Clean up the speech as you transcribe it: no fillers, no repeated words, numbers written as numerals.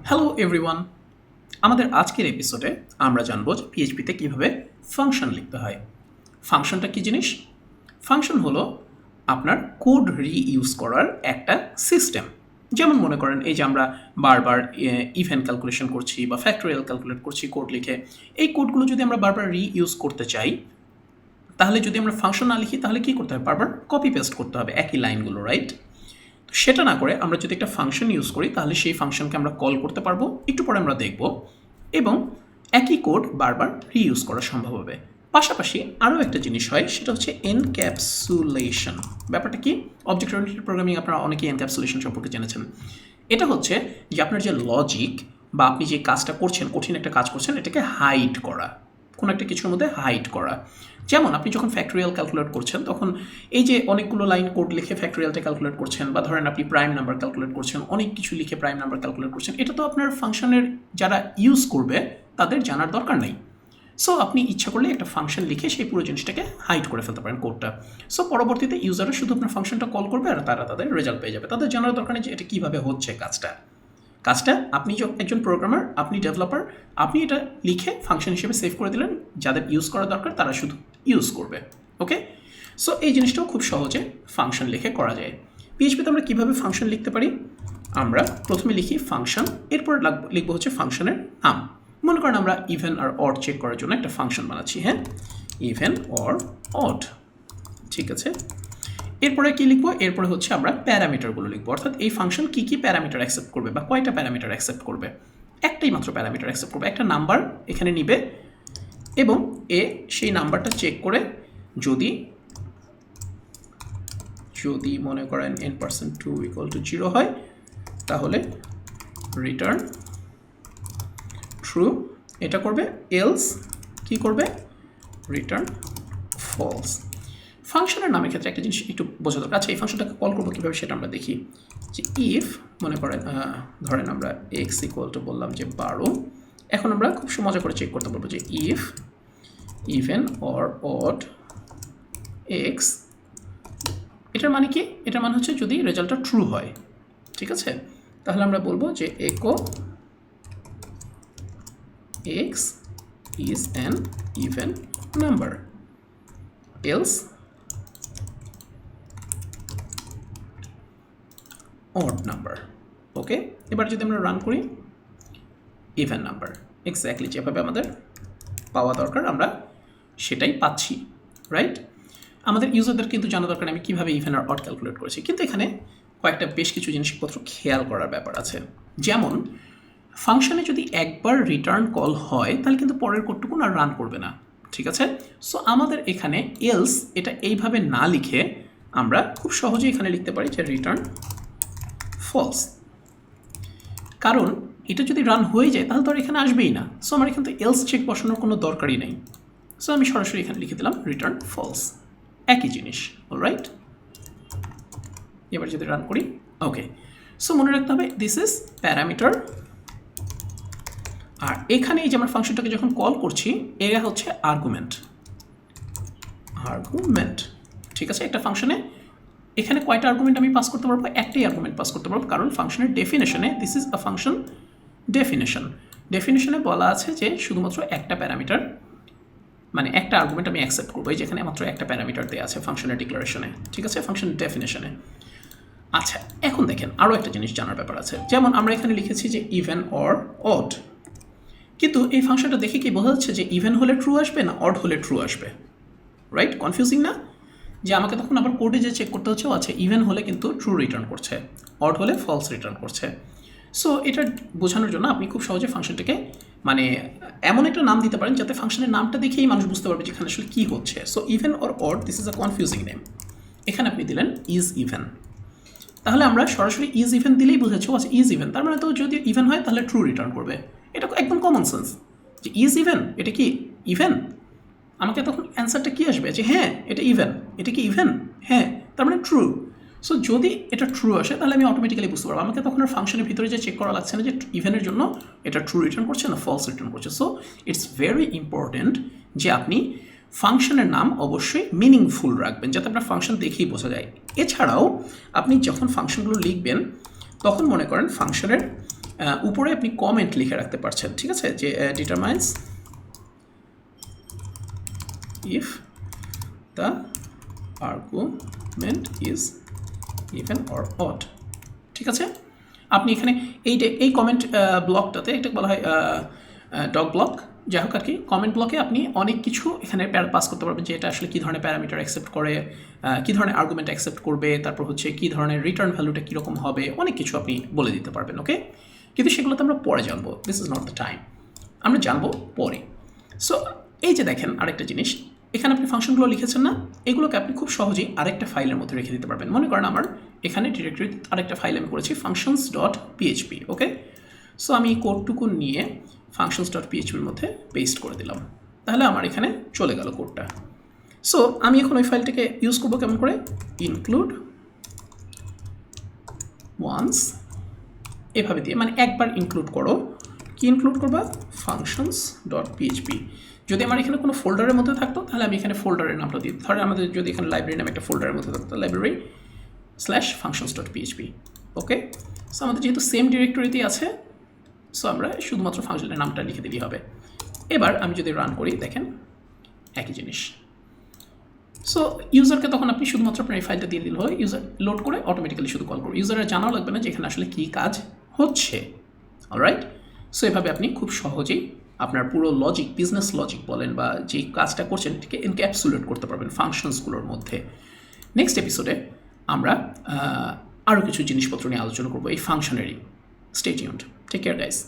Hello everyone, আমাদের আজকের এপিসোডে আমরা জানবো যে পিএইচপিতে কীভাবে ফাংশন লিখতে হয়। ফাংশনটা কী জিনিস? ফাংশন হলো আপনার কোড রিইউজ করার একটা সিস্টেম। যেমন মনে করেন এই যে আমরা বারবার ইভেন ক্যালকুলেশন করছি বা ফ্যাক্টোরিয়াল ক্যালকুলেট করছি কোড লিখে, এই কোডগুলো যদি আমরা বারবার রিইউজ করতে চাই তাহলে যদি আমরা ফাংশন না লিখি তাহলে কী করতে হবে? বারবার কপি পেস্ট করতে হবে একই লাইনগুলো, রাইট? সেটা না করে আমরা যদি একটা ফাংশন ইউজ করি তাহলে সেই ফাংশনকে আমরা কল করতে পারবো, একটু পরে আমরা দেখব, এবং একই কোড বারবার রিইউজ করা সম্ভব হবে। পাশাপাশি আরও একটা জিনিস হয়, সেটা হচ্ছে এনক্যাপসুলেশন। ব্যাপারটা কি? অবজেক্ট ওরিয়েন্টেড প্রোগ্রামিং আপনারা অনেকেই এনক্যাপসুলেশন সম্পর্কে জেনেছেন। এটা হচ্ছে যে আপনার যে লজিক বা আপনি যে কাজটা করছেন, কঠিন একটা কাজ করছেন, এটাকে হাইড করা, কোনো একটা কিছুর মধ্যে হাইড করা। যেমন আপনি যখন ফ্যাক্টোরিয়াল ক্যালকুলেট করছেন তখন এই যে অনেকগুলো লাইন কোড লিখে ফ্যাক্টোরিয়ালটা ক্যালকুলেট করছেন, বা ধরেন আপনি প্রাইম নাম্বার ক্যালকুলেট করছেন, অনেক কিছু লিখে প্রাইম নাম্বার ক্যালকুলেট করছেন, এটা তো আপনার ফাংশনের যারা ইউজ করবে তাদের জানার দরকার নেই। সো আপনি ইচ্ছা করলে একটা ফাংশন লিখে সেই পুরো জিনিসটাকে হাইড করে ফেলতে পারেন কোডটা। সো পরবর্তীতে ইউজাররা শুধু আপনার ফাংশনটা কল করবে আর তারা তাদের রেজাল্ট পেয়ে যাবে। তাদের জানার দরকার নেই যে এটা কীভাবে হচ্ছে কাজটা আপনি একজন প্রোগ্রামার, আপনি ডেভেলপার, আপনি এটা লিখে ফাংশন হিসেবে সেভ করে দিলেন, যাদের ইউজ করা দরকার তারা শুধু ইউজ করবে। ওকে, সো এই জিনিসটাও খুব সহজে ফাংশন লিখে করা যায়। পিএইচপিতে আমরা কীভাবে ফাংশন লিখতে পারি? আমরা প্রথমে লিখি ফাংশন, এরপর লিখবো হচ্ছে ফাংশনের নাম। মনে করেন আমরা ইভেন আর অড চেক করার জন্য একটা ফাংশন বানাচ্ছি, হ্যাঁ, ইভেন অর অড, ঠিক আছে। এরপরে কী লিখবো? এরপরে হচ্ছে আমরা প্যারামিটারগুলো লিখবো, অর্থাৎ এই ফাংশন কী কী প্যারামিটার অ্যাকসেপ্ট করবে বা কয়টা প্যারামিটার অ্যাকসেপ্ট করবে। একটাই মাত্র প্যারামিটার অ্যাকসেপ্ট করবে, একটা নাম্বার এখানে নিবে এবং সেই নাম্বারটা চেক করে যদি মনে করেন n%2 = 0 হয় তাহলে রিটার্ন ট্রু এটা করবে, এলস কি করবে? Return false. ফাংশনের নামের ক্ষেত্রে একটা জিনিস একটু বোঝা দরকার। আচ্ছা, এই ফাংশনটাকে কল করবো কীভাবে সেটা আমরা দেখি। যে ইফ মনে করেন ধরেন আমরা x = বললাম যে 12, এখন আমরা খুব মজা করে চেক করতে পারবো যে if even or odd x, এটার মানে কি? এটার মানে হচ্ছে যদি রেজাল্টটা ট্রু হয়, ঠিক আছে, তাহলে আমরা বলবো যে echo x is an even number, else odd number. ওকে, এবার যদি আমরা রান করি, ইভেন নাম্বার এক্স্যাক্টলি যেভাবে আমাদের পাওয়া দরকার আমরা সেটাই পাচ্ছি, রাইট? আমাদের ইউজারদের কিন্তু জানা দরকার আমি কীভাবে ইভেন আর অড ক্যালকুলেট করেছি, কিন্তু এখানে কয়েকটা বেশ কিছু জিনিসপত্র খেয়াল করার ব্যাপার আছে। যেমন ফাংশনে যদি একবার রিটার্ন কল হয় তাহলে কিন্তু পরের কোডটুকু আর রান করবে না, ঠিক আছে। সো আমাদের এখানে এলস এটা এইভাবে না লিখে আমরা খুব সহজেই এখানে লিখতে পারি যে রিটার্ন ফলস, কারণ এটা যদি রান হয়ে যায় তাহলে তো আর এখানে আসবেই না। সো আমার এখানে তো এলস চেক বসানোর কোনো দরকারই নেই। সো আমি সরাসরি এখানে লিখে দিলাম রিটার্ন ফলস, একই জিনিস, অলরাইট। এবার যদি রান করি, ওকে, সো মনে রাখতে হবে দিস ইজ প্যারামিটার, আর এখানে এই যে আমরা ফাংশনটাকে যখন কল করছি এরা হচ্ছে আর্গুমেন্ট, ঠিক আছে। একটা ফাংশনে এখানে কয়টা আর্গুমেন্ট আমি পাস করতে পারবো? একটাই আর্গুমেন্ট পাস করতে পারবো, কারণ ফাংশনের ডেফিনেশনে দিস ইজ আ ফাংশন ডেফিনেশনে বলা আছে যে শুধুমাত্র একটা প্যারামিটার, মানে একটা আর্গুমেন্ট আমি অ্যাকসেপ্ট করবো, যেখানে মাত্র একটা প্যারামিটার দেওয়া আছে ফাংশনের ডিক্লারেশনে, ঠিক আছে, ফাংশনের ডেফিনেশনে। আচ্ছা, এখন দেখেন আরও একটা জিনিস জানার ব্যাপার আছে। যেমন আমরা এখানে লিখেছি যে ইভেন অর অড, কিন্তু এই ফাংশনটা দেখে কি বোঝা যাচ্ছে যে ইভেন হলে ট্রু আসবে না অড হলে ট্রু আসবে, রাইট? কনফিউজিং না? যে আমাকে তখন আবার কোডে যে চেক করতে হচ্ছে, আচ্ছা ইভেন হলে কিন্তু ট্রু রিটার্ন করছে, অড হলে ফলস রিটার্ন করছে। সো এটা বোঝানোর জন্য আপনি খুব সহজে ফাংশনটাকে মানে এমন একটা নাম দিতে পারেন যাতে ফাংশনের নামটা দেখেই মানুষ বুঝতে পারবে যে এখানে আসলে কী হচ্ছে। So even or odd this is a confusing name. এখানে আপনি দিলেন ইজ ইভেন, তাহলে আমরা সরাসরি ইজ ইভেন দিলেই বুঝেছি আচ্ছা ইজ ইভেন, তার মানে তো যদি ইভেন হয় তাহলে ট্রু রিটার্ন করবে। এটা একদম কমন সেন্স যে ইজ ইভেন, এটা কি ইভেন, আমাকে তখন অ্যান্সারটা কী আসবে যে হ্যাঁ এটা ইভেন, এটা কি ইভেন, হ্যাঁ, তার মানে ট্রু। সো যদি এটা ট্রু আসে তাহলে আমি অটোমেটিক্যালি বুঝতে পারবো, আমাকে তখন আর ফাংশনের ভিতরে যে চেক করা লাগছে না যে ইভেনের জন্য এটা ট্রু রিটার্ন করছে না ফলস রিটার্ন করছে। সো ইটস ভেরি ইম্পর্ট্যান্ট যে আপনি ফাংশনের নাম অবশ্যই মিনিংফুল রাখবেন যাতে আপনার ফাংশন দেখেই বোঝা যায়। এছাড়াও আপনি যখন ফাংশনগুলো লিখবেন তখন মনে করেন ফাংশনের উপরে আপনি কমেন্ট লিখে রাখতে পারছেন, ঠিক আছে, যে determines if the argument is even or odd, ঠিক আছে। আপনি এখানে এই কমেন্ট ব্লকটাতে এটা বলা হয় ডগ ব্লক, যাই হোক আর কি, কমেন্ট ব্লকে আপনি অনেক কিছু এখানে পাস করতে পারবেন, যে এটা আসলে কী ধরনের প্যারামিটার অ্যাকসেপ্ট করে, কী ধরনের আর্গুমেন্ট অ্যাকসেপ্ট করবে, তারপর হচ্ছে কী ধরনের রিটার্ন ভ্যালুটা কীরকম হবে, অনেক কিছু আপনি বলে দিতে পারবেন, ওকে। কিন্তু সেগুলো তো আমরা পরে জানবো, this is not the time, আমরা জানবো পরে। সো এই যে দেখেন আরেকটা জিনিস, এখানে আপনি ফাংশনগুলো লিখেছেন না, এগুলোকে আপনি খুব সহজেই আরেকটা ফাইলের মধ্যে রেখে দিতে পারবেন। মনে করেন আমার এখানে ডিরেক্টরিতে আরেকটা ফাইল আমি করেছি functions.php, ওকে। সো আমি এই কোডটুকু নিয়ে functions.phpর মধ্যে পেস্ট করে দিলাম, তাহলে আমার এখানে চলে গেল কোডটা। সো আমি এখন ওই ফাইলটাকে ইউজ করবো কেমন করে, ইনক্লুড ওয়ান্স এভাবে দিয়ে, মানে একবার ইনক্লুড করো। কি ইনক্লুড করবা, functions.php। যদি আমার এখানে কোনো ফোল্ডারের মধ্যে থাকতো তাহলে আমি এখানে ফোল্ডারের নামটা দিই, ধরেন আমাদের যদি এখানে লাইব্রেরি নামে একটা ফোল্ডারের মধ্যে থাকতো, library/functions.php, ওকে। সো আমাদের যেহেতু সেম ডিরেক্টরিতেই আছে, সো আমরা শুধুমাত্র ফাংশনের নামটা লিখে দিলেই হবে। এবার আমি যদি রান করি, দেখেন একই জিনিস। সো ইউজারকে তখন আপনি শুধুমাত্র আপনার এই ফাইলটা দিয়ে দিলে হয়, ইউজার লোড করে অটোমেটিক্যালি শুধু কল করবে, ইউজারের জানাও লাগবে না যে এখানে আসলে কী কাজ হচ্ছে, অলরাইট। সো এভাবে আপনি খুব সহজেই আপনার পুরো লজিক, বিজনেস লজিক বলেন বা যেই কাজটা করছেন এটাকে এনক্যাপসুলেট করতে পারবেন ফাংশনসগুলোর মধ্যে। নেক্সট এপিসোডে আমরা আরও কিছু জিনিসপত্র নিয়ে আলোচনা করবো এই ফাংশনেরই। Stay tuned, take care guys.